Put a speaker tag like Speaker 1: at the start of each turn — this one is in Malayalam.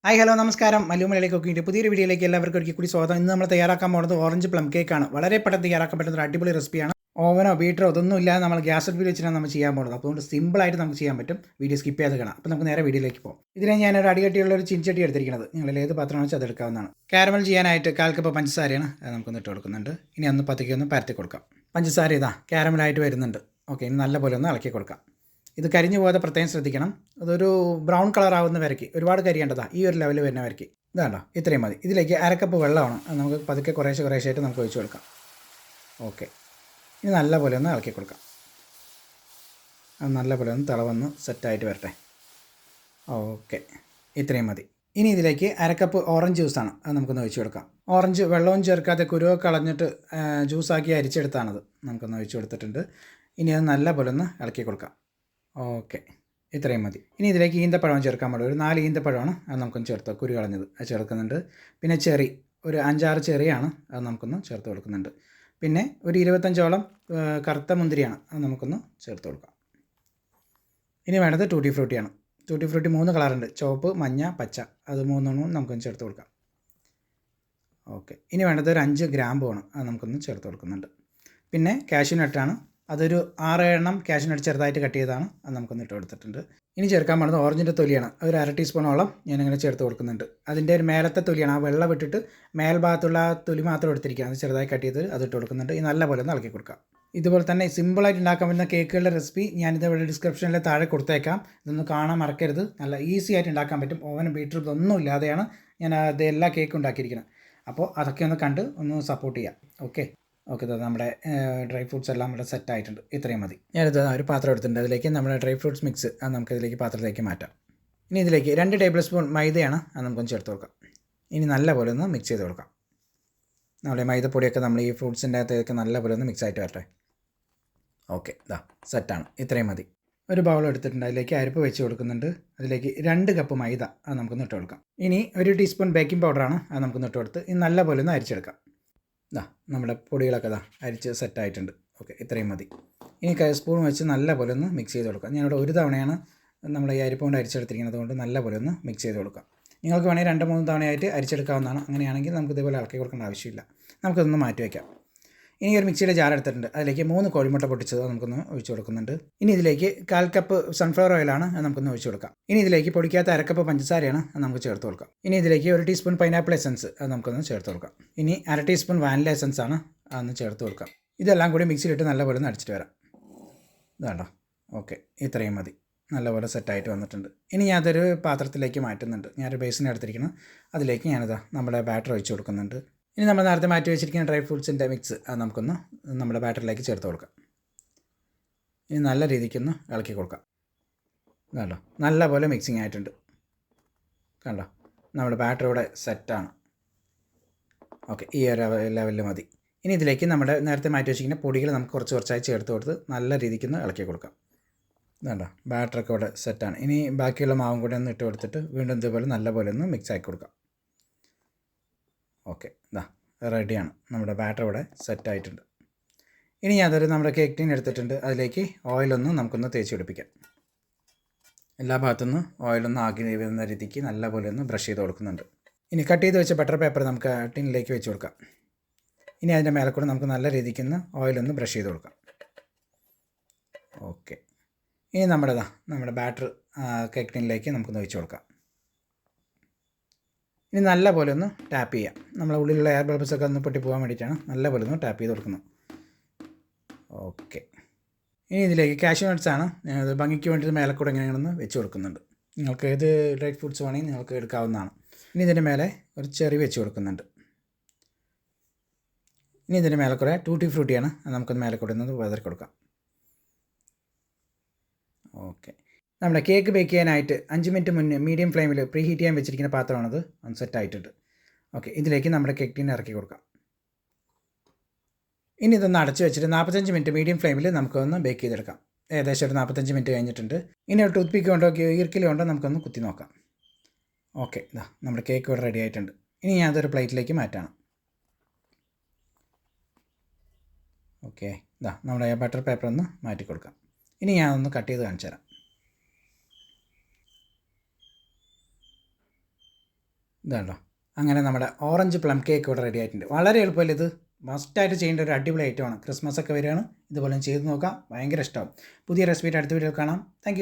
Speaker 1: ഹായ് ഹലോ നമസ്കാരം. മലയാളിലേക്ക് ഒക്കെ പുതിയൊരു വീഡിയോയിലേക്ക് എല്ലാവർക്കും ഒരിക്കൽ കൂടി സ്വാഗതം. ഇന്ന് നമ്മൾ തയ്യാറാക്കാൻ പോകുന്നത് ഓറഞ്ച് പ്ലം കേക്കാണ്. വളരെ പെട്ടെന്ന് തയ്യാറാക്കാൻ പറ്റുന്ന ഒരു അടിപൊളി റെസിപ്പിയാണ്. ഓവനോ ബീറ്ററോ ഇതൊന്നും ഇല്ലാതെ നമ്മൾ ഗ്യാസ് അടുപ്പിൽ വെച്ചിട്ടാണ് നമ്മൾ ചെയ്യാൻ പോകുന്നത്. അതുകൊണ്ട് സിമ്പിളായിട്ട് നമുക്ക് ചെയ്യാൻ പറ്റും. വീഡിയോ സ്കിപ്പ് ചെയ്ത് കാണാം. അപ്പോൾ നമുക്ക് നേരെ വീഡിയോയിലേക്ക് പോകാം. ഇതിനെ ഞാനൊരു അടികട്ടിയുള്ള ഒരു ചീനച്ചട്ടി എടുത്തിരിക്കുന്നത്. നിങ്ങൾ ഏത് പാത്രമാണെന്ന് വെച്ചാൽ അതെടുക്കാവുന്നതാണ്. കാരമൽ ചെയ്യാനായിട്ട് 1/4 കപ്പ് പഞ്ചസാരയാണ് അത് നമുക്കൊന്ന് ഇട്ട് കൊടുക്കുന്നുണ്ട്. ഇനി ഒന്ന് പതുക്കെ ഒന്ന് പരത്തി കൊടുക്കാം. പഞ്ചസാര ഇതാ കാരമലായിട്ട് വരുന്നുണ്ട്. ഓക്കെ, ഇനി നല്ലപോലെ ഒന്ന് ഇളക്കി കൊടുക്കാം. ഇത് കരിഞ്ഞു പോകാതെ പ്രത്യേകം ശ്രദ്ധിക്കണം. അതൊരു ബ്രൗൺ കളർ ആവുന്ന വരയ്ക്ക്, ഒരുപാട് കരിയേണ്ടതാണ്. ഈ ഒരു ലെവൽ വരുന്ന വരയ്ക്ക് ഇതാണ്ടോ, ഇത്രയും മതി. ഇതിലേക്ക് 1/2 കപ്പ് വെള്ളമാണ്. അത് നമുക്ക് പതുക്കെ കുറേശ്ശായിട്ട് നമുക്ക് ഒഴിച്ച് കൊടുക്കാം. ഓക്കെ, ഇനി നല്ലപോലെ ഒന്ന് ഇളക്കി കൊടുക്കാം. അത് നല്ലപോലെ ഒന്ന് തിളവന്ന് സെറ്റായിട്ട് വരട്ടെ. ഓക്കെ, ഇത്രയും മതി. ഇനി ഇതിലേക്ക് 1/2 കപ്പ് ഓറഞ്ച് ജ്യൂസാണ്. അത് നമുക്കൊന്ന് ഒഴിച്ച് കൊടുക്കാം. ഓറഞ്ച് വെള്ളവും ചേർക്കാതെ കുരുവൊക്കെ കളഞ്ഞിട്ട് ജ്യൂസാക്കി അരിച്ചെടുത്താണത്. നമുക്കൊന്ന് ഒഴിച്ച് കൊടുത്തിട്ടുണ്ട്. ഇനി അത് നല്ലപോലെ ഒന്ന് ഇളക്കി കൊടുക്കാം. ഓക്കെ, ഇത്രയും മതി. ഇനി ഇതിലേക്ക് ഈന്തപ്പഴം ചേർക്കാൻ പാടും. ഒരു 4 ഈന്തപ്പഴമാണ്. അത് നമുക്കൊന്ന് ചേർത്ത് കുരു കളഞ്ഞത് അത് ചേർക്കുന്നുണ്ട്. പിന്നെ ചെറി, ഒരു 5-6 ചെറിയാണ്. അത് നമുക്കൊന്ന് ചേർത്ത് കൊടുക്കുന്നുണ്ട്. പിന്നെ ഒരു 25ഓളം കറുത്ത മുന്തിരിയാണ്. അത് നമുക്കൊന്ന് ചേർത്ത് കൊടുക്കാം. ഇനി വേണ്ടത് ടൂട്ടി ഫ്രൂട്ടിയാണ്. ടൂട്ടി ഫ്രൂട്ടി 3 കളറുണ്ട്, ചുവപ്പ്, മഞ്ഞ, പച്ച. അത് 3 നമുക്കൊന്ന് ചേർത്ത് കൊടുക്കാം. ഓക്കെ, ഇനി വേണ്ടത് ഒരു 5 ഗ്രാമ്പുമാണ്. അത് നമുക്കൊന്ന് ചേർത്ത് കൊടുക്കുന്നുണ്ട്. പിന്നെ കാഷ്യൂ നട്ടാണ്. അതൊരു 6 എണ്ണം കാഷ്യൂ നട്ട് ചെറുതായിട്ട് കട്ട് ചെയ്തതാണ്. അത് നമുക്കൊന്ന് ഇട്ട് കൊടുത്തിട്ടുണ്ട്. ഇനി ചേർക്കാൻ പോകുന്നത് ഓറഞ്ചിൻ്റെ തൊലിയാണ്. അതൊരു 1/2 ടീസ്പൂണോളം ഞാനിങ്ങനെ ചേർത്ത് കൊടുക്കുന്നുണ്ട്. അതിൻ്റെ ഒരു മേലത്തെ തൊലിയാണ്. ആ വെള്ളം വിട്ടിട്ട് മേൽഭാഗത്തുള്ള ആ തൊലി മാത്രം എടുത്തിരിക്കുക. അത് ചെറുതായി കട്ട് ചെയ്ത് അത് ഇട്ട് കൊടുക്കുന്നുണ്ട്. ഈ നല്ലപോലെ ഒന്ന് ഇളക്കി കൊടുക്കാം. ഇതുപോലെ തന്നെ സിമ്പിളായിട്ട് ഉണ്ടാക്കാൻ പറ്റുന്ന കേക്കുകളുടെ റെസിപ്പി ഞാനിത് ഇവിടെ ഡിസ്ക്രിപ്ഷനിൽ താഴെ കൊടുത്തേക്കാം. ഇതൊന്ന് കാണാൻ മറക്കരുത്. നല്ല ഈസി ആയിട്ട് ഉണ്ടാക്കാൻ പറ്റും. ഓവനും ബീറ്റർ ഇതൊന്നും ഇല്ലാതെയാണ് ഞാൻ അത് എല്ലാ കേക്കും ഉണ്ടാക്കിയിരിക്കുന്നത്. അപ്പോൾ അതൊക്കെ ഒന്ന് കണ്ട് ഒന്ന് സപ്പോർട്ട് ചെയ്യാം. ഓക്കെ, നമ്മുടെ ഡ്രൈ ഫ്രൂട്ട്സ് എല്ലാം ഇവിടെ സെറ്റ് ആയിട്ടുണ്ട്. ഇത്രയും മതി. ഞാനിത് ഒരു പാത്രം എടുത്തിട്ടുണ്ട്. അതിലേക്ക് നമ്മുടെ ഡ്രൈ ഫ്രൂട്ട്സ് മിക്സ് അത് നമുക്കിതിലേക്ക് പാത്രത്തിലേക്ക് മാറ്റാം. ഇനി ഇതിലേക്ക് 2 ടേബിൾ സ്പൂൺ മൈദയാണ്. അത് നമുക്കൊന്ന് ചേർത്ത് കൊടുക്കാം. ഇനി നല്ലപോലെ ഒന്ന് മിക്സ് ചെയ്ത് കൊടുക്കാം. നമ്മുടെ മൈദപ്പൊടിയൊക്കെ നമ്മൾ ഈ ഫ്രൂട്ട്സിൻ്റെ അകത്തേക്ക് നല്ലപോലെ ഒന്ന് മിക്സ് ആയിട്ട് വരട്ടെ. ഓക്കെ, ഇതാ സെറ്റാണ്. ഇത്രയും മതി. ഒരു ബൗൾ എടുത്തിട്ടുണ്ട്. അതിലേക്ക് അരിപ്പ് വെച്ച് കൊടുക്കുന്നുണ്ട്. അതിലേക്ക് 2 കപ്പ് മൈദ അത് നമുക്കൊന്ന് ഇട്ട് കൊടുക്കാം. ഇനി 1 ടീസ്പൂൺ ബേക്കിംഗ് പൗഡറാണ്. അത് നമുക്കൊന്ന് ഇട്ട് കൊടുത്ത് ഇനി നല്ലപോലെ ഒന്ന് അരിച്ചെടുക്കാം. നമ്മുടെ പൊടികളൊക്കെ അരിച്ച് സെറ്റായിട്ടുണ്ട്. ഓക്കെ, ഇത്രയും മതി. ഇനി സ്പൂൺ വെച്ച് നല്ലപോലെ ഒന്ന് മിക്സ് ചെയ്ത് കൊടുക്കാം. ഞാനിവിടെ ഒരു തവണയാണ് നമ്മൾ ഈ അരിപ്പ് കൊണ്ട് അരിച്ചെടുത്തിരിക്കുന്നത്. അതുകൊണ്ട് നല്ലപോലെ ഒന്ന് മിക്സ് ചെയ്ത് കൊടുക്കാം. നിങ്ങൾക്ക് വേണമെങ്കിൽ 2-3 തവണയായിട്ട് അരിച്ചെടുക്കാവുന്നതാണ്. അങ്ങനെയാണെങ്കിൽ നമുക്ക് ഇതേപോലെ ഇളക്കി കൊടുക്കേണ്ട ആവശ്യമില്ല. നമുക്കിതൊന്ന് മാറ്റി വയ്ക്കാം. ഇനി ഒരു മിക്സിയുടെ ജാർ എടുത്തിട്ടുണ്ട്. അതിലേക്ക് 3 കോഴിമുട്ട പൊട്ടിച്ചത് നമുക്കൊന്ന് ഒഴിച്ച് കൊടുക്കുന്നുണ്ട്. ഇനി ഇതിലേക്ക് 1/4 കപ്പ് സൺഫ്ലവർ ഓയിലാണ്. അത് നമുക്കൊന്ന് ഒഴിച്ച് കൊടുക്കാം. ഇനി ഇതിലേക്ക് പൊടിക്കാത്ത 1/2 കപ്പ് പഞ്ചസാരയാണ്. അത് നമുക്ക് ചേർത്ത് കൊടുക്കാം. ഇനി ഇതിലേക്ക് 1 ടീസ്പൂൺ പൈനാപ്പിൾ എസൻസ് അത് നമുക്കൊന്ന് ചേർത്ത് കൊടുക്കാം. ഇനി 1/2 ടീസ്പൂൺ വാനില എസൻസ് ആണ്. അതൊന്ന് ചേർത്ത് കൊടുക്കാം. ഇതെല്ലാം കൂടി മിക്സിയിലിട്ട് നല്ലപോലെ ഒന്ന് അടിച്ചിട്ട് വരാം. ഇതാണ്ടോ, ഓക്കെ, ഇത്രയും മതി. നല്ലപോലെ സെറ്റായിട്ട് വന്നിട്ടുണ്ട്. ഇനി ഞാനതൊരു പാത്രത്തിലേക്ക് മാറ്റുന്നുണ്ട്. ഞാനൊരു ബേസിൻ എടുത്തിരിക്കണം. അതിലേക്ക് ഞാനിതാ നമ്മുടെ ബാറ്റർ ഒഴിച്ച് കൊടുക്കുന്നുണ്ട്. ഇനി നമ്മൾ നേരത്തെ മാറ്റി വെച്ചിരിക്കുന്ന ഡ്രൈ ഫ്രൂട്ട്സിൻ്റെ മിക്സ് അത് നമുക്കൊന്ന് നമ്മുടെ ബാറ്ററിലേക്ക് ചേർത്ത് കൊടുക്കാം. ഇനി നല്ല രീതിക്കൊന്ന് ഇളക്കി കൊടുക്കാം. കണ്ടോ, നല്ലപോലെ മിക്സിങ് ആയിട്ടുണ്ട്. കണ്ടോ, നമ്മുടെ ബാറ്റർ ഇവിടെ സെറ്റാണ്. ഓക്കെ, ഈ ഒരു ലെവലിൽ മതി. ഇനി ഇതിലേക്ക് നമ്മുടെ നേരത്തെ മാറ്റി വെച്ചിരിക്കുന്ന പൊടികൾ നമുക്ക് കുറച്ചായി ചേർത്ത് കൊടുത്ത് നല്ല രീതിക്കൊന്ന് ഇളക്കി കൊടുക്കാം. കണ്ടോ, ബാറ്ററൊക്കെ ഇവിടെ സെറ്റാണ്. ഇനി ബാക്കിയുള്ള മാവും കൂടെ ഒന്ന് ഇട്ട് കൊടുത്തിട്ട് വീണ്ടും ഇതുപോലെ നല്ലപോലെ ഒന്ന് മിക്സ് ആക്കി കൊടുക്കാം. ഓക്കെ, റെഡിയാണ്. നമ്മുടെ ബാറ്റർ ഇവിടെ സെറ്റായിട്ടുണ്ട്. ഇനി അതൊരു നമ്മുടെ കേക്ക് ടീൻ എടുത്തിട്ടുണ്ട്. അതിലേക്ക് ഓയിലൊന്ന് നമുക്കൊന്ന് തേച്ച് പിടിപ്പിക്കാം. എല്ലാ ഭാഗത്തുനിന്ന് ഓയിലൊന്ന് ആക്കി വരുന്ന രീതിക്ക് നല്ലപോലെ ഒന്ന് ബ്രഷ് ചെയ്ത് കൊടുക്കുന്നുണ്ട്. ഇനി കട്ട് ചെയ്ത് വെച്ച ബട്ടർ പേപ്പർ നമുക്ക് ടീനിലേക്ക് വെച്ച് കൊടുക്കാം. ഇനി അതിൻ്റെ മേലെ കൂടെ നമുക്ക് നല്ല രീതിക്കൊന്ന് ഓയിലൊന്ന് ബ്രഷ് ചെയ്ത് കൊടുക്കാം. ഓക്കെ, ഇനി നമ്മുടെ ബാറ്റർ കേക്ക് ടീനിലേക്ക് നമുക്കൊന്ന് വെച്ച് കൊടുക്കാം. ഇനി നല്ലപോലെ ഒന്ന് ടാപ്പ് ചെയ്യാം. നമ്മളെ ഉള്ളിലുള്ള എയർ ബബിൾസൊക്കെ ഒന്ന് പൊട്ടിപ്പോകാൻ വേണ്ടിയിട്ടാണ് നല്ലപോലെ ഒന്ന് ടാപ്പ് ചെയ്ത് കൊടുക്കുന്നത്. ഓക്കെ, ഇനി ഇതിലേക്ക് കാഷ്യൂ നട്ട്സ് ആണ്. ഞാനത് ഭംഗിക്ക് വേണ്ടിയിട്ട് മേലെ കൂടെ ഇങ്ങനെയൊന്ന് വെച്ച് കൊടുക്കുന്നുണ്ട്. നിങ്ങൾക്ക് ഏത് ഡ്രൈ ഫ്രൂട്ട്സ് വേണമെങ്കിൽ നിങ്ങൾക്ക് എടുക്കാവുന്നതാണ്. ഇനി ഇതിൻ്റെ മേലെ ഒരു ചെറി വെച്ച് കൊടുക്കുന്നുണ്ട്. ഇനി ഇതിൻ്റെ മേലെ കൂടെ ടൂട്ടി ഫ്രൂട്ടിയാണ്. അത് നമുക്കൊന്ന് മേലെ കൂടെ ഒന്ന് വെതറി കൊടുക്കാം. ഓക്കെ, നമ്മുടെ കേക്ക് ബേക്ക് ചെയ്യാനായിട്ട് 5 മിനിറ്റ് മുന്നേ മീഡിയം ഫ്ലെയിമിൽ പ്രീ ഹീറ്റ് ചെയ്യാൻ വെച്ചിരിക്കുന്ന പാത്രമാണത്. ഒന്ന് സെറ്റ് ആയിട്ടുണ്ട്. ഓക്കെ, ഇതിലേക്ക് നമ്മുടെ കേക്ക് ടീൻ ഇറക്കി കൊടുക്കാം. ഇനി ഇതൊന്ന് അടച്ച് വെച്ചിട്ട് 45 മിനിറ്റ് മീഡിയം ഫ്ലെയിമിൽ നമുക്കൊന്ന് ബേക്ക് ചെയ്തെടുക്കാം. ഏകദേശം ഒരു 45 മിനിറ്റ് കഴിഞ്ഞിട്ടുണ്ട്. ഇനി ഒരു ടൂത്ത് പിക്ക് കൊണ്ടോ ഈർക്കിലി കൊണ്ടോ നമുക്കൊന്ന് കുത്തി നോക്കാം. ഓക്കെ, നമ്മുടെ കേക്ക് ഇവിടെ റെഡി ആയിട്ടുണ്ട്. ഇനി ഞാൻ അതൊരു പ്ലേറ്റിലേക്ക് മാറ്റാണ്. ഓക്കെ, നമ്മുടെ ബട്ടർ പേപ്പർ ഒന്ന് മാറ്റി കൊടുക്കാം. ഇനി ഞാനൊന്ന് കട്ട് ചെയ്ത് കാണിച്ചു തരാം. ഇതാണല്ലോ, അങ്ങനെ നമ്മുടെ ഓറഞ്ച് പ്ലം കേക്ക് ഇവിടെ റെഡി ആയിട്ടുണ്ട്. വളരെ എളുപ്പമല്ലേ ഇത്? മസ്റ്റായിട്ട് ചെയ്യേണ്ട ഒരു അടിപൊളി ഐറ്റമാണ്. ക്രിസ്മസ് ഒക്കെ വരികയാണ്, ഇതുപോലെ ചെയ്ത് നോക്കാം, ഭയങ്കര ഇഷ്ടമാവും. പുതിയ റെസിപ്പിയുടെ അടുത്ത വീഡിയോയിൽ കാണാം. താങ്ക്